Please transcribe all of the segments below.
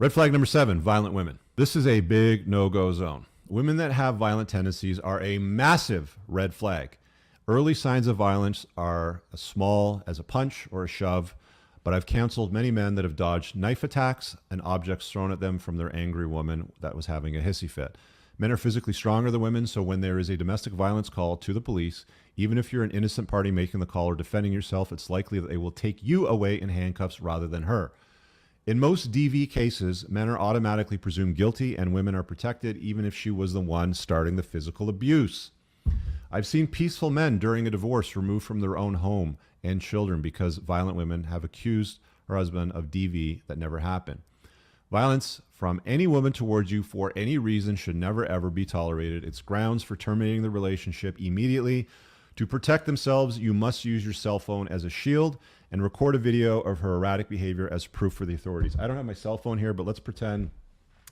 Red flag number 7, violent women. This is a big no-go zone. Women that have violent tendencies are a massive red flag. Early signs of violence are as small as a punch or a shove, but I've counseled many men that have dodged knife attacks and objects thrown at them from their angry woman that was having a hissy fit. Men are physically stronger than women, so when there is a domestic violence call to the police, even if you're an innocent party making the call or defending yourself, it's likely that they will take you away in handcuffs rather than her. In most DV cases, men are automatically presumed guilty and women are protected even if she was the one starting the physical abuse. I've seen peaceful men during a divorce removed from their own home and children because violent women have accused her husband of DV that never happened. Violence from any woman towards you for any reason should never ever be tolerated. It's grounds for terminating the relationship immediately. To protect themselves, you must use your cell phone as a shield and record a video of her erratic behavior as proof for the authorities. I don't have my cell phone here, but let's pretend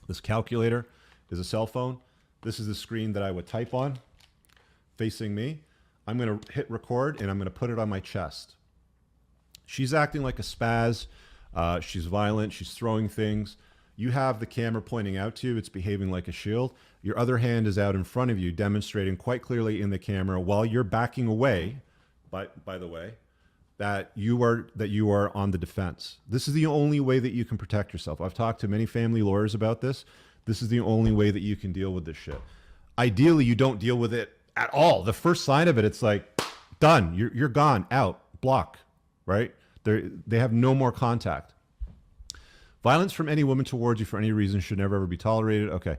this calculator is a cell phone. This is the screen that I would type on facing me. I'm going to hit record and I'm going to put it on my chest. She's acting like a spaz. She's violent. She's throwing things. You have the camera pointing out to you. It's behaving like a shield. Your other hand is out in front of you, demonstrating quite clearly in the camera while you're backing away, by the way, that you are on the defense. This is the only way that you can protect yourself. I've talked to many family lawyers about this. This is the only way that you can deal with this shit. Ideally, you don't deal with it at all. The first sign of it, it's like, done. You're gone, out, block, right? They have no more contact. Violence from any woman towards you for any reason should never ever be tolerated. Okay.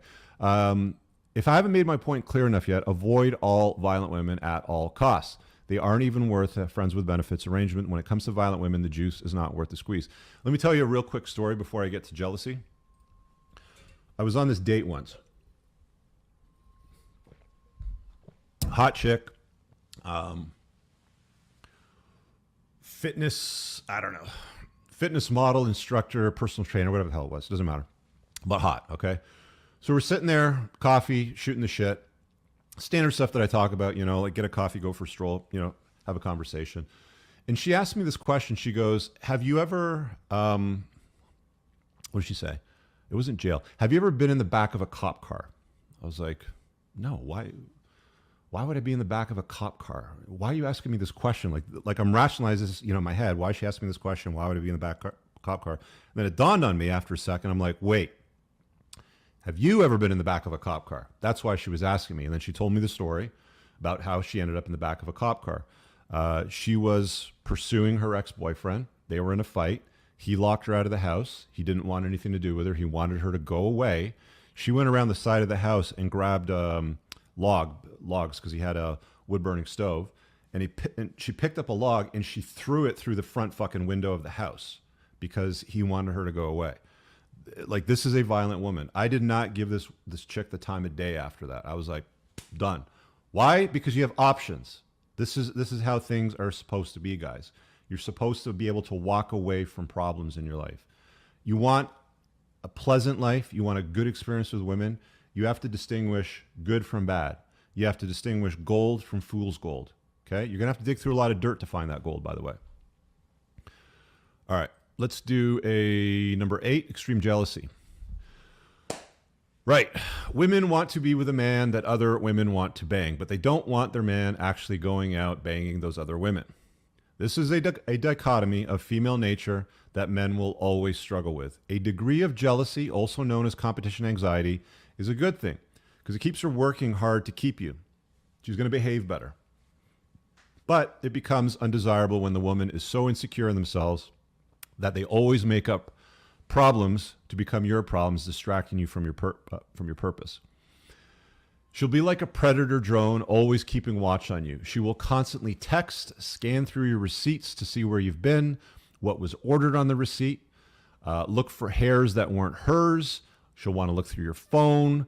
If I haven't made my point clear enough yet, avoid all violent women at all costs. They aren't even worth a friends with benefits arrangement. When it comes to violent women, the juice is not worth the squeeze. Let me tell you a real quick story before I get to jealousy. I was on this date once. Hot chick. Fitness, I don't know. Fitness model, instructor, personal trainer, whatever the hell it was. Doesn't matter. But hot, okay? So we're sitting there, coffee, shooting the shit. Standard stuff that I talk about, you know, like get a coffee, go for a stroll, you know, have a conversation. And she asked me this question. She goes, have you ever, what did she say? It wasn't jail. Have you ever been in the back of a cop car? I was like, no, why would I be in the back of a cop car? Why are you asking me this question? Like I'm rationalizing this, you know, in my head. Why is she asking me this question? Why would I be in the back cop car? And then it dawned on me after a second. I'm like, wait, have you ever been in the back of a cop car? That's why she was asking me. And then she told me the story about how she ended up in the back of a cop car. She was pursuing her ex-boyfriend. They were in a fight. He locked her out of the house. He didn't want anything to do with her. He wanted her to go away. She went around the side of the house and grabbed logs because he had a wood-burning stove. And she picked up a log and she threw it through the front fucking window of the house because he wanted her to go away. Like, this is a violent woman. I did not give this chick the time of day after that. I was like, done. Why? Because you have options. This is how things are supposed to be, guys. You're supposed to be able to walk away from problems in your life. You want a pleasant life. You want a good experience with women. You have to distinguish good from bad. You have to distinguish gold from fool's gold. Okay? You're going to have to dig through a lot of dirt to find that gold, by the way. All right. Let's do a number 8, extreme jealousy. Right. Women want to be with a man that other women want to bang, but they don't want their man actually going out banging those other women. This is a dichotomy of female nature that men will always struggle with. A degree of jealousy, also known as competition anxiety, is a good thing because it keeps her working hard to keep you. She's going to behave better. But it becomes undesirable when the woman is so insecure in themselves that they always make up problems to become your problems, distracting you from your purpose. She'll be like a predator drone, always keeping watch on you. She will constantly text, scan through your receipts to see where you've been, what was ordered on the receipt, look for hairs that weren't hers. She'll want to look through your phone.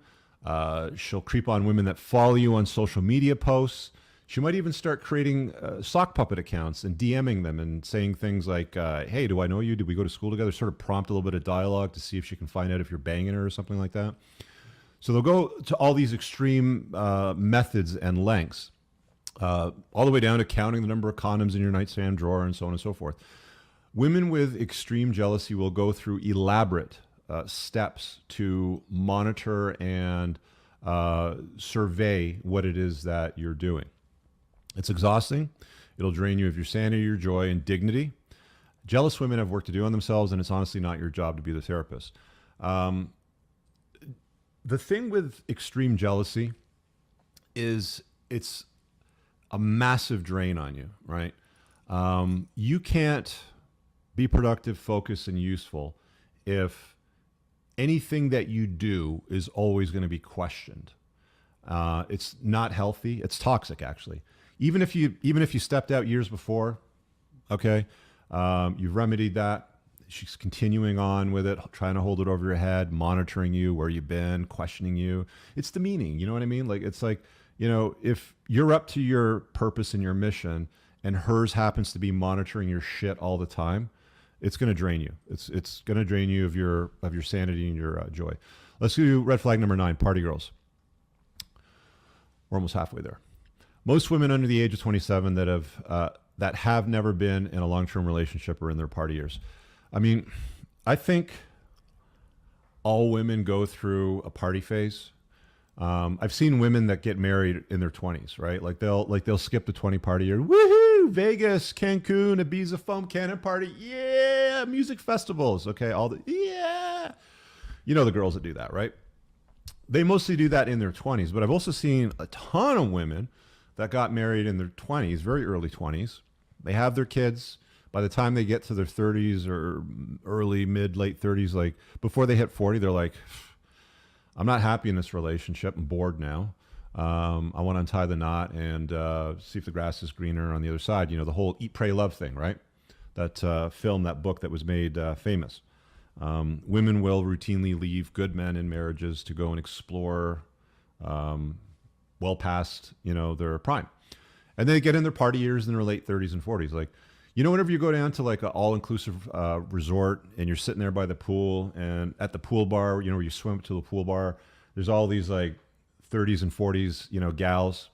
She'll creep on women that follow you on social media posts. She might even start creating sock puppet accounts and DMing them and saying things like, hey, do I know you? Did we go to school together? Sort of prompt a little bit of dialogue to see if she can find out if you're banging her or something like that. So they'll go to all these extreme methods and lengths, all the way down to counting the number of condoms in your nightstand drawer and so on and so forth. Women with extreme jealousy will go through elaborate steps to monitor and survey what it is that you're doing. It's exhausting. It'll drain you of your sanity, your joy, and dignity. Jealous women have work to do on themselves, and it's honestly not your job to be the therapist. The thing with extreme jealousy is it's a massive drain on you, right? You can't be productive, focused, and useful if anything that you do is always going to be questioned. It's not healthy. It's toxic, actually. Even if you stepped out years before, okay, you've remedied that. She's continuing on with it, trying to hold it over your head, monitoring you, where you've been, questioning you. It's demeaning. You know what I mean? Like, it's like, you know, if you're up to your purpose and your mission and hers happens to be monitoring your shit all the time, it's going to drain you. It's going to drain you of your sanity and your joy. Let's do red flag number 9, party girls. We're almost halfway there. Most women under the age of 27 that have never been in a long-term relationship are in their party years. I mean, I think all women go through a party phase. I've seen women that get married in their 20s, right? Like they'll skip the 20 party year. Woohoo! Vegas, Cancun, Ibiza, foam cannon party. Yeah, music festivals. Okay, yeah. You know the girls that do that, right? They mostly do that in their 20s, but I've also seen a ton of women that got married in their 20s, very early 20s. They have their kids. By the time they get to their 30s or early, mid, late 30s, like before they hit 40, they're like, I'm not happy in this relationship. I'm bored now. I want to untie the knot and see if the grass is greener on the other side. You know, the whole eat, pray, love thing, right? That film, that book that was made famous. Women will routinely leave good men in marriages to go and explore well past, you know, their prime. And they get in their party years in their late 30s and 40s. Like, you know, whenever you go down to like an all-inclusive resort and you're sitting there by the pool and at the pool bar, you know, where you swim to the pool bar, there's all these like 30s and 40s, you know, gals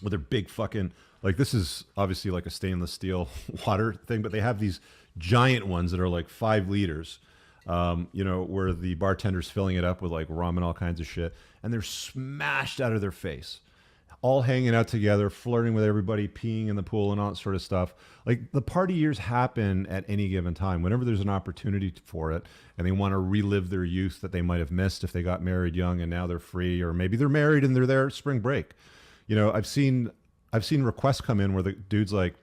with their big fucking, like, this is obviously like a stainless steel water thing, but they have these giant ones that are like 5 liters, you know, where the bartender's filling it up with like rum and all kinds of shit. And they're smashed out of their face, all hanging out together, flirting with everybody, peeing in the pool and all that sort of stuff. Like, the party years happen at any given time. Whenever there's an opportunity for it and they want to relive their youth that they might have missed if they got married young and now they're free, or maybe they're married and they're there at spring break. You know, I've seen requests come in where the dude's like,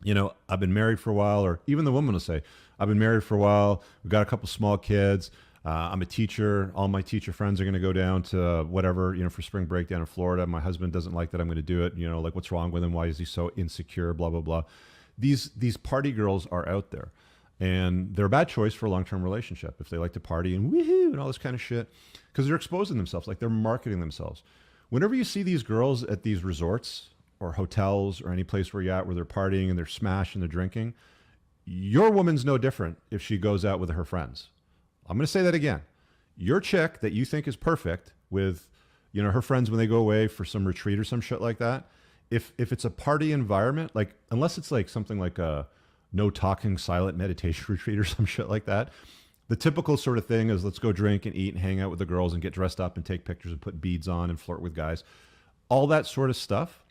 you know, I've been married for a while, or even the woman will say, I've been married for a while. We've got a couple small kids. I'm a teacher. All my teacher friends are going to go down to whatever, you know, for spring break down in Florida. My husband doesn't like that I'm going to do it. You know, like, what's wrong with him? Why is he so insecure? Blah, blah, blah. These party girls are out there, and they're a bad choice for a long-term relationship if they like to party and woohoo and all this kind of shit, because they're exposing themselves, like they're marketing themselves. Whenever you see these girls at these resorts or hotels or any place where you're at where they're partying and they're smashed and they're drinking, your woman's no different if she goes out with her friends. I'm going to say that again. Your chick that you think is perfect with, you know, her friends when they go away for some retreat or some shit like that, if it's a party environment, like, unless it's like something like a no talking silent meditation retreat or some shit like that, the typical sort of thing is let's go drink and eat and hang out with the girls and get dressed up and take pictures and put beads on and flirt with guys. All that sort of stuff.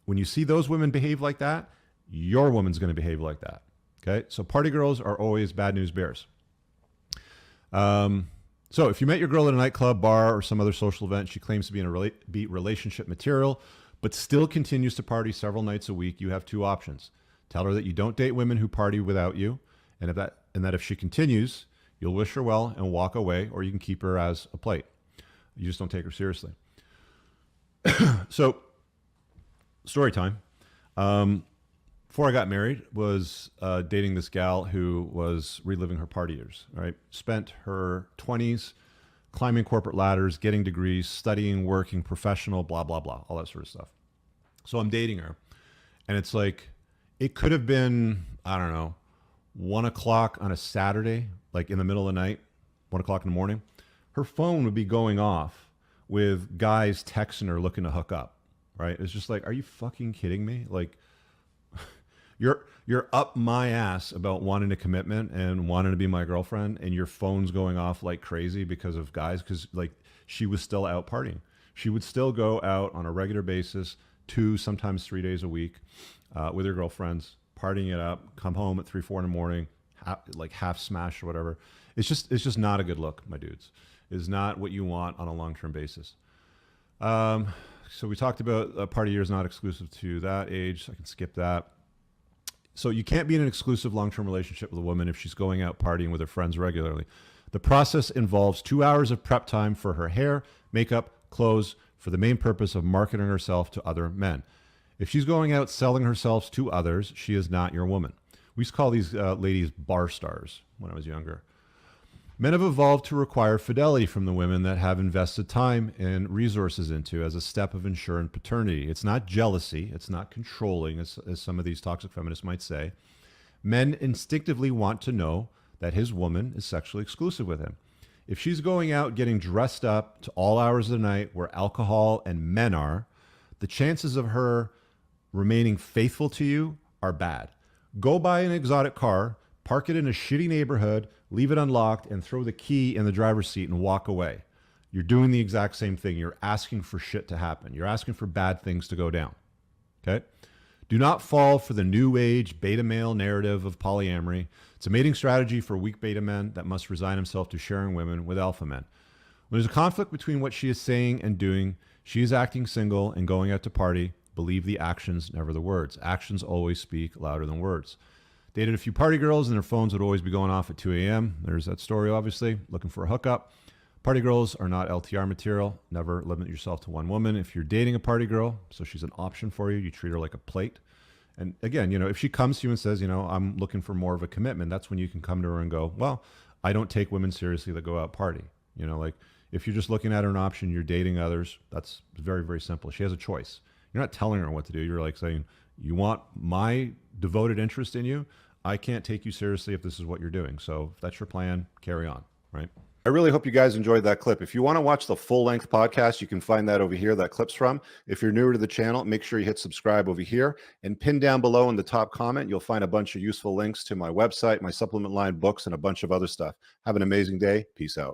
When you see those women behave like that, your woman's going to behave like that. Okay? So party girls are always bad news bears. So if you met your girl at a nightclub, bar, or some other social event, she claims to be relationship material, but still continues to party several nights a week, you have 2 options. Tell her that you don't date women who party without you, and that if she continues, you'll wish her well and walk away, or you can keep her as a plate. You just don't take her seriously. So, story time. Before I got married, was dating this gal who was reliving her party years, right? Spent her 20s climbing corporate ladders, getting degrees, studying, working, professional, blah, blah, blah, all that sort of stuff. So I'm dating her, and it's like, it could have been, I don't know, 1 o'clock on a Saturday, like in the middle of the night, 1 o'clock in the morning. Her phone would be going off with guys texting her looking to hook up, right? It's just like, are you fucking kidding me? Like, You're up my ass about wanting a commitment and wanting to be my girlfriend, and your phone's going off like crazy because of guys. Because like she was still out partying. She would still go out on a regular basis, 2, sometimes 3 days a week, with her girlfriends, partying it up. Come home at 3, 4 in the morning, like half smashed or whatever. It's just not a good look, my dudes. It's not what you want on a long term basis. So we talked about party year is not exclusive to that age. So I can skip that. So you can't be in an exclusive long-term relationship with a woman if she's going out partying with her friends regularly. The process involves 2 hours of prep time for her hair, makeup, clothes, for the main purpose of marketing herself to other men. If she's going out selling herself to others, she is not your woman. We used to call these ladies bar stars when I was younger. Men have evolved to require fidelity from the women that have invested time and resources into as a step of ensuring paternity. It's not jealousy. It's not controlling, as some of these toxic feminists might say. Men instinctively want to know that his woman is sexually exclusive with him. If she's going out getting dressed up to all hours of the night where alcohol and men are, the chances of her remaining faithful to you are bad. Go buy an exotic car, park it in a shitty neighborhood, leave it unlocked, and throw the key in the driver's seat and walk away. You're doing the exact same thing. You're asking for shit to happen. You're asking for bad things to go down. Okay? Do not fall for the new age beta male narrative of polyamory. It's a mating strategy for weak beta men that must resign himself to sharing women with alpha men. When there's a conflict between what she is saying and doing, she is acting single and going out to party. Believe the actions, never the words. Actions always speak louder than words. Dated a few party girls and their phones would always be going off at 2 a.m. There's that story, obviously, looking for a hookup. Party girls are not LTR material. Never limit yourself to one woman. If you're dating a party girl, so she's an option for you, you treat her like a plate. And again, if she comes to you and says, I'm looking for more of a commitment, that's when you can come to her and go, well, I don't take women seriously that go out party. Like if you're just looking at her an option, you're dating others, that's very, very simple. She has a choice. You're not telling her what to do. You're like saying, you want my devoted interest in you? I can't take you seriously if this is what you're doing. So if that's your plan, carry on, right? I really hope you guys enjoyed that clip. If you want to watch the full-length podcast, you can find that over here, that clip's from. If you're newer to the channel, make sure you hit subscribe over here. And pinned down below in the top comment, you'll find a bunch of useful links to my website, my supplement line, books, and a bunch of other stuff. Have an amazing day. Peace out.